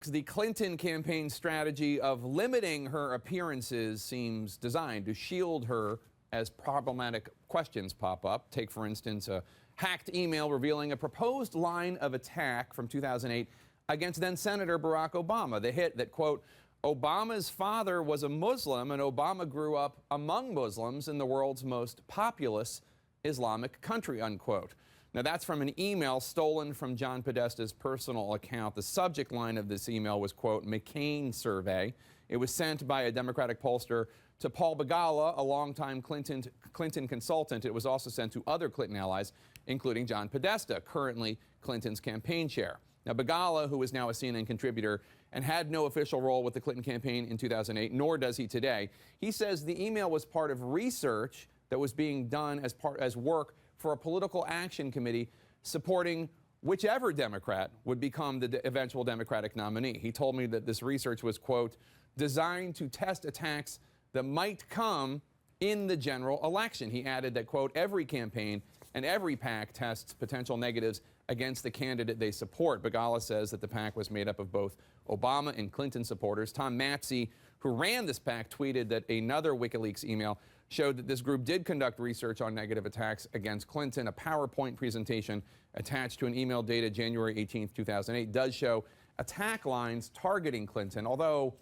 The Clinton campaign strategy of limiting her appearances seems designed to shield her as problematic questions pop up. Take, for instance, a hacked email revealing a proposed line of attack from 2008 against then-Senator Barack Obama. The hit that, quote, Obama's father was a Muslim and Obama grew up among Muslims in the world's most populous Islamic country, unquote. Now, that's from an email stolen from John Podesta's personal account. The subject line of this email was, quote, McCain survey. It was sent by a Democratic pollster to Paul Begala, a longtime Clinton consultant. It was also sent to other Clinton allies, including John Podesta, currently Clinton's campaign chair. Now, Begala, who is now a CNN contributor and had no official role with the Clinton campaign in 2008, nor does he today, he says the email was part of research that was being done as work for a political action committee supporting whichever Democrat would become the eventual Democratic nominee. He told me that this research was, quote, designed to test attacks that might come in the general election. He added that, quote, every campaign and every PAC tests potential negatives against the candidate they support. Begala says that the PAC was made up of both Obama and Clinton supporters. Tom Matzey, who ran this PAC, tweeted that another WikiLeaks email showed that this group did conduct research on negative attacks against Clinton. A PowerPoint presentation attached to an email dated January 18, 2008 does show attack lines targeting Clinton, although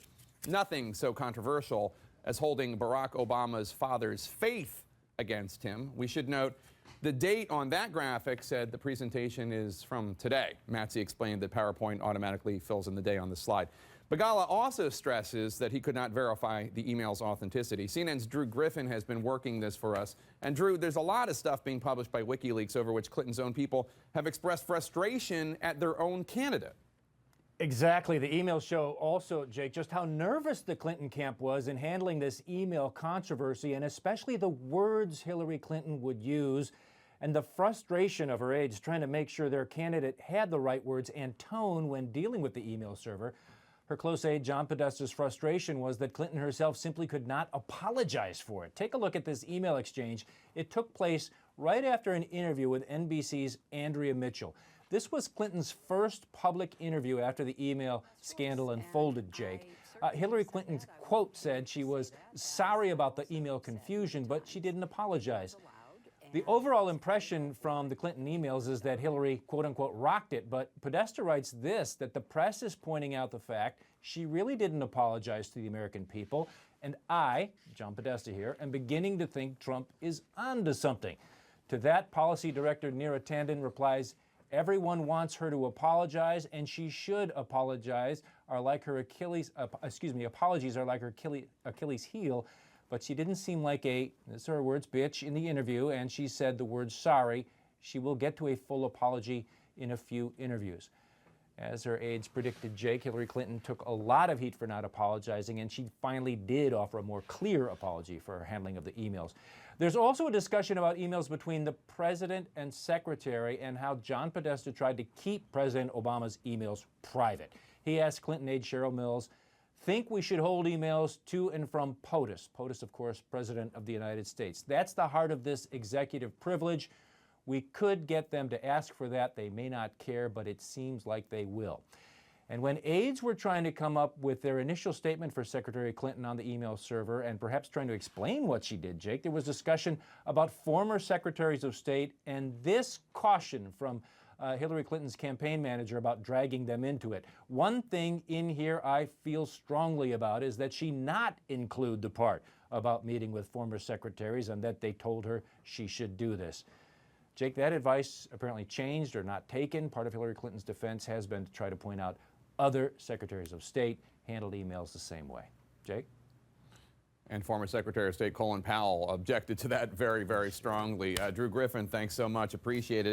nothing so controversial as holding Barack Obama's father's faith against him. We should note the date on that graphic said the presentation is from today. Matzey explained that PowerPoint automatically fills in the day on the slide. Begala also stresses that he could not verify the email's authenticity. CNN's Drew Griffin has been working this for us. And Drew, there's a lot of stuff being published by WikiLeaks over which Clinton's own people have expressed frustration at their own candidate. Exactly. The emails show also, Jake, just how nervous the Clinton camp was in handling this email controversy, and especially the words Hillary Clinton would use and the frustration of her aides trying to make sure their candidate had the right words and tone when dealing with the email server. Her close aide, John Podesta's frustration was that Clinton herself simply could not apologize for it. Take a look at this email exchange. It took place right after an interview with NBC's Andrea Mitchell. This was Clinton's first public interview after the email scandal unfolded, Jake. Hillary Clinton's quote said she was sorry about the email confusion, but she didn't apologize. The overall impression from the Clinton emails is that Hillary, quote-unquote, rocked it, but Podesta writes this, that the press is pointing out the fact she really didn't apologize to the American people, and I, John Podesta here, am beginning to think Trump is onto something. To that, Policy Director Neera Tanden replies, everyone wants her to apologize, and she should apologize, apologies are like her Achilles heel. But she didn't seem like this is her words, bitch, in the interview, and she said the word sorry. She will get to a full apology in a few interviews. As her aides predicted, Jake, Hillary Clinton took a lot of heat for not apologizing, and she finally did offer a more clear apology for her handling of the emails. There's also a discussion about emails between the president and secretary and how John Podesta tried to keep President Obama's emails private. He asked Clinton aide Cheryl Mills, think we should hold emails to and from POTUS. POTUS, of course, President of the United States. That's the heart of this executive privilege. We could get them to ask for that. They may not care, but it seems like they will. And when aides were trying to come up with their initial statement for Secretary Clinton on the email server and perhaps trying to explain what she did, Jake, there was discussion about former secretaries of state and this caution from Hillary Clinton's campaign manager about dragging them into it. One thing in here I feel strongly about is that she not include the part about meeting with former secretaries and that they told her she should do this. Jake, that advice apparently changed or not taken. Part of Hillary Clinton's defense has been to try to point out other secretaries of state handled emails the same way. Jake? And former Secretary of State Colin Powell objected to that very, very strongly. Drew Griffin, thanks so much. Appreciate it.